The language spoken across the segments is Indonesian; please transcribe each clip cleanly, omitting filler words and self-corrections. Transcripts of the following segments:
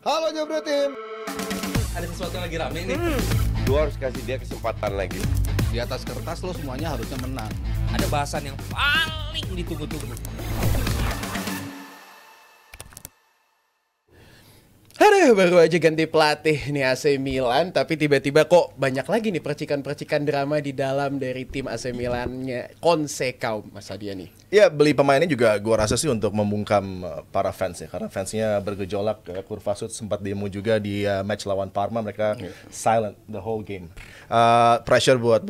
Halo Jebret Tim. Ada sesuatu yang lagi rame nih. Lu harus kasih dia kesempatan lagi. Di atas kertas lo semuanya harusnya menang. Ada bahasan yang paling ditunggu-tunggu. Aduh, baru aja ganti pelatih nih AC Milan, tapi tiba-tiba kok banyak lagi nih percikan-percikan drama di dalam dari tim AC Milannya Consecao, Mas Adia nih. Ya, beli pemainnya juga gua rasa sih untuk membungkam para fans ya, karena fansnya bergejolak, kurva sud sempat demo juga di match lawan Parma, mereka silent the whole game. Pressure buat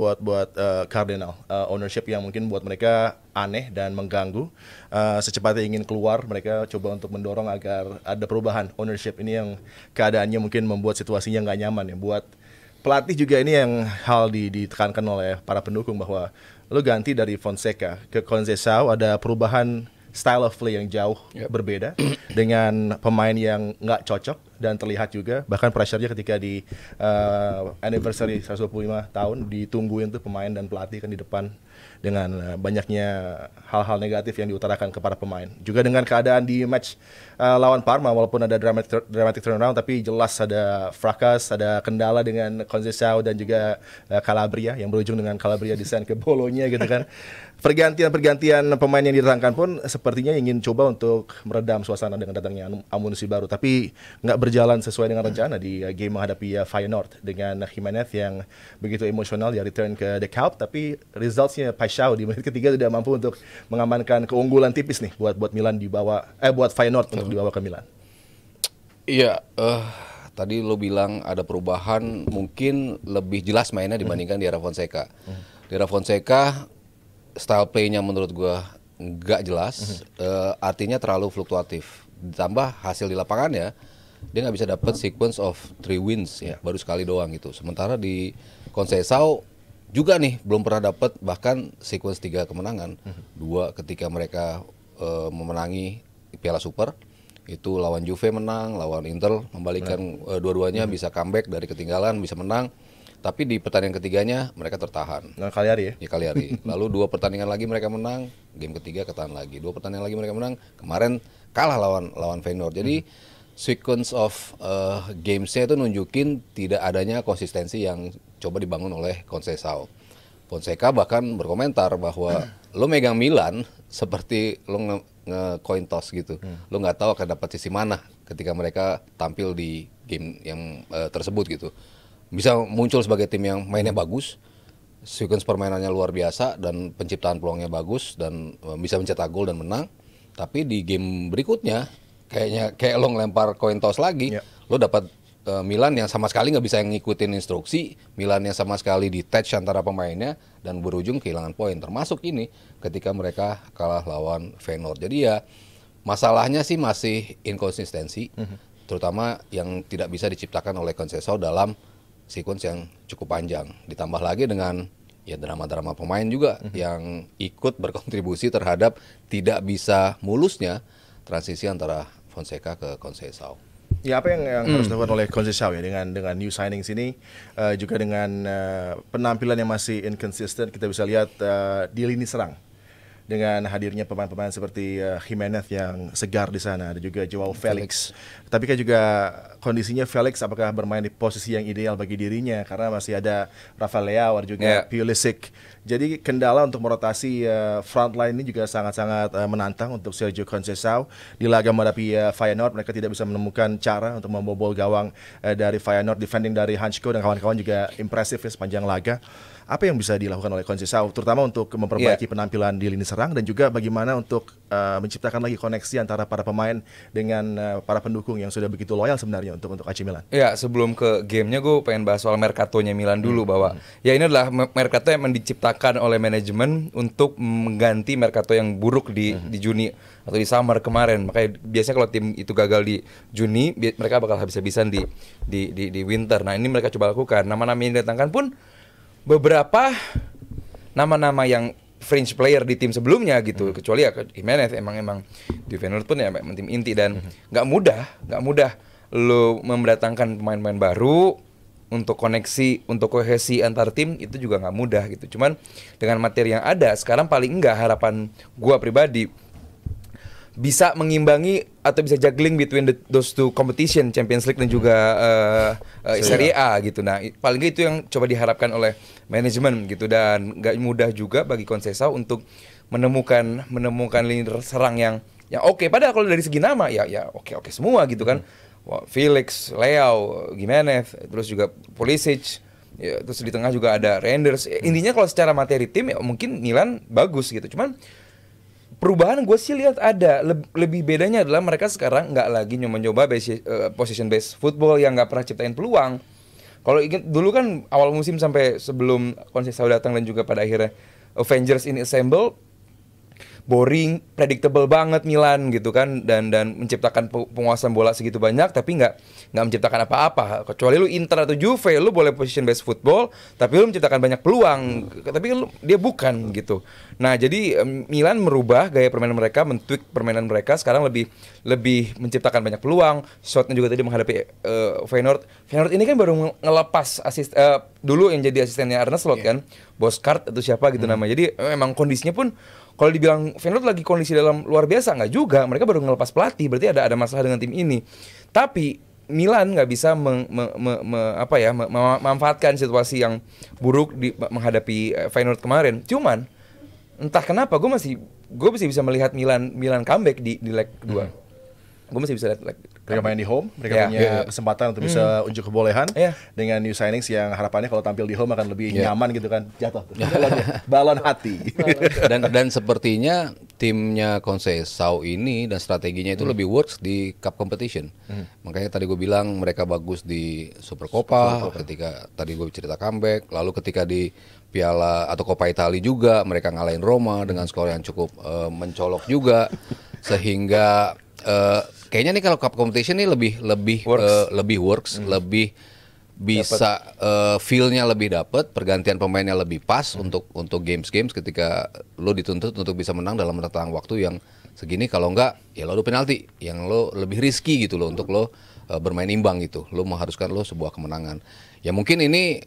Cardinal, ownership yang mungkin buat mereka aneh dan mengganggu. Secepatnya ingin keluar, mereka coba untuk mendorong agar ada perubahan ownership. Ini yang keadaannya mungkin membuat situasinya nggak nyaman ya. Buat pelatih juga ini yang hal ditekankan oleh para pendukung bahwa lo ganti dari Fonseca ke Conceição, ada perubahan style of play yang jauh berbeda dengan pemain yang nggak cocok dan terlihat juga bahkan pressure-nya ketika di anniversary 125 tahun ditungguin tuh pemain dan pelatih kan di depan dengan banyaknya hal-hal negatif yang diutarakan kepada pemain. Juga dengan keadaan di match lawan Parma, walaupun ada dramatic turnaround, tapi jelas ada frakas, ada kendala dengan Conceição dan juga Calabria yang berujung dengan Calabria desain ke Bolonya gitu kan. Pergantian pemain yang didatangkan pun sepertinya ingin coba untuk meredam suasana dengan datangnya amunisi baru, tapi nggak berjalan sesuai dengan rencana di game menghadapi Feyenoord dengan Jimenez yang begitu emosional ya return ke The Kuip, tapi resultsnya Paixão di menit ketiga tidak mampu untuk mengamankan keunggulan tipis nih buat Milan buat Feyenoord untuk dibawa ke Milan. Iya, tadi lo bilang ada perubahan, mungkin lebih jelas mainnya dibandingkan di era Fonseca. Di era Fonseca style play-nya menurut gua nggak jelas, artinya terlalu fluktuatif. Ditambah hasil di lapangan ya, dia nggak bisa dapat sequence of 3 wins ya, baru sekali doang gitu. Sementara di Conceição juga nih belum pernah dapat bahkan sequence 3 kemenangan. 2 ketika mereka memenangi Piala Super, itu lawan Juve menang, lawan Inter membalikkan dua-duanya bisa comeback dari ketinggalan, bisa menang. Tapi di pertandingan ketiganya mereka tertahan. Nah, Cagliari ya? Ya, Cagliari. Lalu 2 pertandingan lagi mereka menang, game ketiga ketahan lagi. 2 pertandingan lagi mereka menang, kemarin kalah lawan Feyenoord. Jadi sequence of gamesnya itu nunjukin tidak adanya konsistensi yang coba dibangun oleh Conceição. Fonseca bahkan berkomentar bahwa lo megang Milan seperti lo nge-coin toss gitu. Lo nggak tahu akan dapat sisi mana ketika mereka tampil di game yang tersebut gitu. Bisa muncul sebagai tim yang mainnya bagus, sequence permainannya luar biasa dan penciptaan peluangnya bagus dan bisa mencetak gol dan menang. Tapi di game berikutnya kayak lo ngelempar coin toss lagi, lo dapat Milan yang sama sekali nggak bisa ngikutin instruksi, Milan yang sama sekali detach antara pemainnya dan berujung kehilangan poin. Termasuk ini ketika mereka kalah lawan Feyenoord. Jadi ya masalahnya sih masih inkonsistensi, terutama yang tidak bisa diciptakan oleh Conceição dalam sequence yang cukup panjang. Ditambah lagi dengan ya drama-drama pemain juga yang ikut berkontribusi terhadap tidak bisa mulusnya transisi antara Fonseca ke Conceição. Ya, apa yang harus dilakukan oleh Conceição ya dengan new signings ini, juga dengan penampilan yang masih inconsistent, kita bisa lihat di lini serang dengan hadirnya pemain-pemain seperti Jimenez yang segar di sana, ada juga Joao Felix. Tapi kan juga kondisinya Felix apakah bermain di posisi yang ideal bagi dirinya karena masih ada Rafael Leao juga Pulisic. Jadi kendala untuk merotasi front line ini juga sangat-sangat menantang untuk Sergio Conceição. Di laga menghadapi Feyenoord mereka tidak bisa menemukan cara untuk membobol gawang dari Feyenoord. Defending dari Hansko dan kawan-kawan juga impresif ya sepanjang laga. Apa yang bisa dilakukan oleh Conceição terutama untuk memperbaiki penampilan di lini serang dan juga bagaimana untuk menciptakan lagi koneksi antara para pemain dengan para pendukung yang sudah begitu loyal sebenarnya untuk AC Milan. Ya, sebelum ke gamenya gue pengen bahas soal Mercato-nya Milan dulu bahwa ya ini adalah Mercato yang diciptakan oleh manajemen untuk mengganti Mercato yang buruk di Juni atau di summer kemarin. Makanya biasanya kalau tim itu gagal di Juni, mereka bakal habis-habisan di winter. Nah, ini mereka coba lakukan. Nama-nama yang didatangkan pun beberapa nama-nama yang fringe player di tim sebelumnya gitu, kecuali ya Jimenez emang di Feyenoord pun ya tim inti dan nggak mudah lo mendatangkan pemain-pemain baru untuk koneksi, untuk kohesi antar tim itu juga nggak mudah gitu. Cuman dengan materi yang ada sekarang paling enggak harapan gua pribadi bisa mengimbangi atau bisa juggling between those two competition, Champions League dan juga Serie A gitu. Nah, paling nggak itu yang coba diharapkan oleh manajemen gitu, dan nggak mudah juga bagi Conceição untuk menemukan lini serang yang oke. Padahal kalau dari segi nama ya oke semua gitu kan. Wah, Felix, Leao, Gimenez, terus juga Pulisic, ya, terus di tengah juga ada Reinders. Intinya kalau secara materi tim ya mungkin Milan bagus gitu. Cuman perubahan gue sih lihat ada lebih bedanya adalah mereka sekarang nggak lagi nyoba position based football yang nggak pernah ciptain peluang. Kalau ingat dulu kan awal musim sampai sebelum Conceição datang dan juga pada akhirnya Avengers ini assemble, boring, predictable banget Milan gitu kan, dan menciptakan penguasaan bola segitu banyak tapi nggak menciptakan apa-apa. Kecuali lu Inter atau Juve, lu boleh position based football tapi lu menciptakan banyak peluang, tapi dia bukan gitu. Nah, jadi Milan merubah gaya permainan mereka, mentweak permainan mereka, sekarang lebih menciptakan banyak peluang. Shotnya juga tadi menghadapi Feyenoord ini kan baru ngelepas dulu yang jadi asistennya Arne Slot kan, Boskart atau siapa gitu namanya. Jadi emang kondisinya pun kalau dibilang Feyenoord lagi kondisi dalam luar biasa, nggak juga. Mereka baru ngelepas pelatih, berarti ada masalah dengan tim ini. Tapi Milan nggak bisa memanfaatkan situasi yang buruk menghadapi Feyenoord kemarin. Cuman entah kenapa gue masih bisa melihat Milan comeback di leg kedua. Gue masih bisa lihat leg. Mereka main di home, mereka punya kesempatan untuk bisa unjuk kebolehan dengan new signings yang harapannya kalau tampil di home akan lebih nyaman gitu kan. Jatuh tuh. Balon hati. dan sepertinya timnya Conceição ini dan strateginya itu lebih works di cup competition. Makanya tadi gue bilang mereka bagus di Supercoppa, ketika tadi gue cerita comeback, lalu ketika di Piala atau Coppa Italia juga mereka ngalahin Roma dengan skor yang cukup mencolok juga, sehingga kayaknya nih kalau cup competition ini lebih works, lebih bisa feel-nya lebih dapet, pergantian pemainnya lebih pas untuk games ketika lo dituntut untuk bisa menang dalam rentang waktu yang segini. Kalau enggak ya lo adu penalti yang lo lebih risky gitu lo untuk lo bermain imbang gitu, lo mengharuskan lo sebuah kemenangan. Ya mungkin ini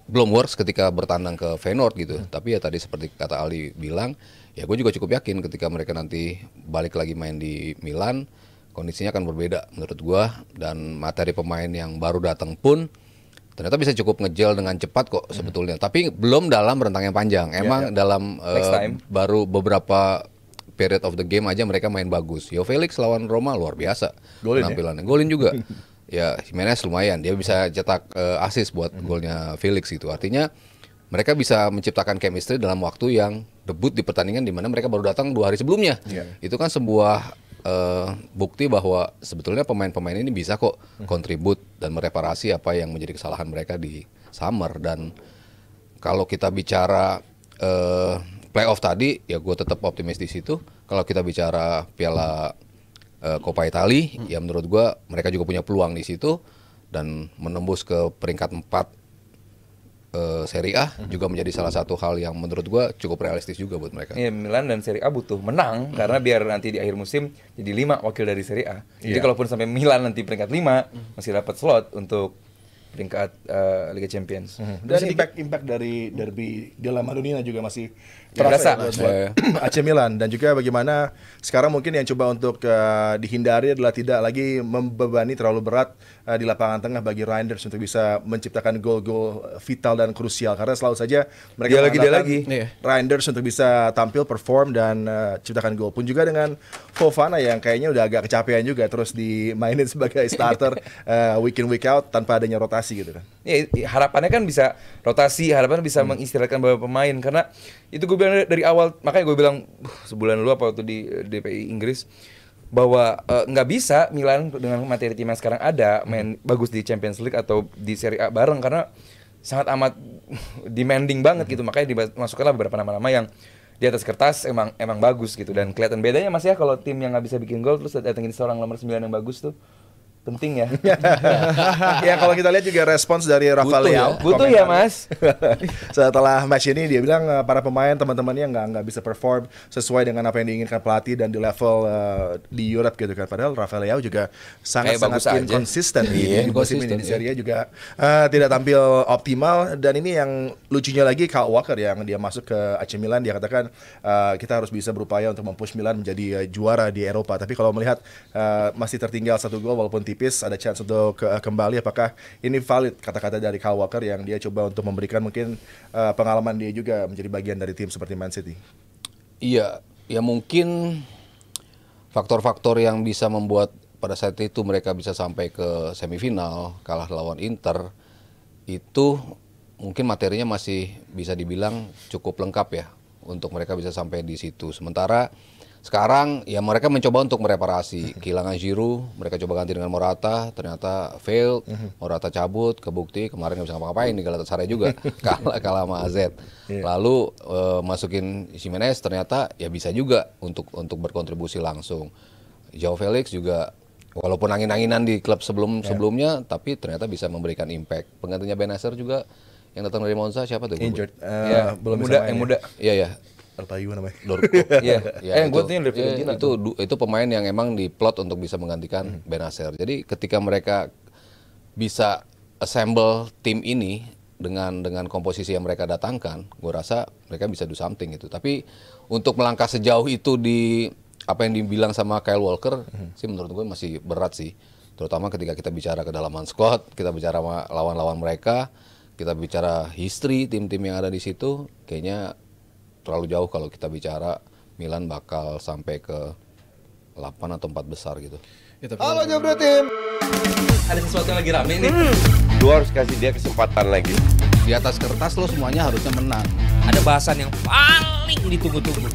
belum works ketika bertandang ke Feyenoord gitu, tapi ya tadi seperti kata Ali bilang, ya gue juga cukup yakin ketika mereka nanti balik lagi main di Milan, kondisinya akan berbeda menurut gue, dan materi pemain yang baru datang pun ternyata bisa cukup ngejel dengan cepat kok sebetulnya. Tapi belum dalam rentang yang panjang. Emang dalam baru beberapa period of the game aja mereka main bagus. Yo Felix lawan Roma luar biasa penampilannya. Golin juga. Ya Gimenez lumayan, dia bisa cetak assist buat golnya Felix gitu. Artinya mereka bisa menciptakan chemistry dalam waktu yang debut di pertandingan di mana mereka baru datang 2 hari sebelumnya. Itu kan sebuah bukti bahwa sebetulnya pemain-pemain ini bisa kok kontribut dan mereparasi apa yang menjadi kesalahan mereka di summer. Dan kalau kita bicara playoff tadi, ya gue tetap optimis di situ. Kalau kita bicara Piala Coppa Italia, ya menurut gue mereka juga punya peluang di situ, dan menembus ke peringkat 4 Serie A juga menjadi salah satu hal yang menurut gue cukup realistis juga buat mereka. Iya, Milan dan Serie A butuh menang karena biar nanti di akhir musim jadi 5 wakil dari Serie A. Jadi kalaupun sampai Milan nanti peringkat 5 masih dapat slot untuk peringkat Liga Champions. Dan impact dari derby della Madonnina juga masih terasa buat AC Milan. Dan juga bagaimana sekarang mungkin yang coba untuk dihindari adalah tidak lagi membebani terlalu berat di lapangan tengah bagi Reinders untuk bisa menciptakan gol-gol vital dan krusial, karena selalu saja mereka mengandalkan Reinders untuk bisa tampil, perform dan ciptakan gol. Pun juga dengan Fofana yang kayaknya udah agak kecapean juga terus dimainin sebagai starter week in week out tanpa adanya rotasi gitu kan. Ya, harapannya kan bisa rotasi, harapannya bisa mengistirahatkan beberapa pemain, karena itu gue bilang dari awal, makanya gue bilang sebulan lalu apa waktu di DPI Inggris bahwa nggak bisa Milan dengan materi tim yang sekarang ada main bagus di Champions League atau di Serie A bareng, karena sangat amat demanding banget gitu. Makanya dimasukkanlah beberapa nama-nama yang di atas kertas emang bagus gitu, dan kelihatan bedanya Mas ya kalau tim yang nggak bisa bikin gol terus datengin seorang nomor 9 yang bagus tuh. penting ya. Ya kalau kita lihat juga respons dari Rafael Leao. Butuh ya Mas. Setelah match ini dia bilang para pemain teman-temannya nggak bisa perform sesuai dengan apa yang diinginkan pelatih dan di level di Europe gitu kan. Padahal Rafael Leao juga sangat-sangat bagus aja. konsisten di musim ini di Serie A juga tidak tampil optimal. Dan ini yang lucunya lagi, Kyle Walker yang dia masuk ke AC Milan, dia katakan kita harus bisa berupaya untuk mempush Milan menjadi juara di Eropa. Tapi kalau melihat masih tertinggal 1 gol walaupun tipis, ada chance untuk kembali. Apakah ini valid kata-kata dari Kyle Walker yang dia coba untuk memberikan mungkin pengalaman dia juga menjadi bagian dari tim seperti Man City? Iya, ya mungkin faktor-faktor yang bisa membuat pada saat itu mereka bisa sampai ke semifinal, kalah lawan Inter, itu mungkin materinya masih bisa dibilang cukup lengkap ya untuk mereka bisa sampai di situ. Sementara sekarang ya mereka mencoba untuk mereparasi kehilangan Giroud, mereka coba ganti dengan Morata, ternyata failed. Morata cabut, kebukti kemarin nggak bisa ngapa-ngapain di Galatasaray juga, kalah sama AZ. Lalu masukin Jimenez, ternyata ya bisa juga untuk berkontribusi langsung. Joao Felix juga walaupun angin-anginan di klub sebelumnya, tapi ternyata bisa memberikan impact. Penggantinya Benacer juga yang datang dari Monza siapa tuh? Injured. Belum muda, yang muda. Iya. Altayu namanya. Iya. Ya, Yang gue tuh dari Fiorentina. itu pemain yang emang diplot untuk bisa menggantikan Benacer. Jadi ketika mereka bisa assemble tim ini dengan komposisi yang mereka datangkan, gue rasa mereka bisa do something gitu. Tapi untuk melangkah sejauh itu di apa yang dibilang sama Kyle Walker, sih menurut gue masih berat sih. Terutama ketika kita bicara kedalaman squad, kita bicara sama lawan-lawan mereka, kita bicara history tim-tim yang ada di situ, kayaknya terlalu jauh kalau kita bicara Milan bakal sampai ke 8 atau 4 besar gitu. Halo Jabro Tim. Ada sesuatu yang lagi rame nih. Lu harus kasih dia kesempatan lagi. Di atas kertas lo semuanya harusnya menang. Ada bahasan yang paling ditunggu-tunggu.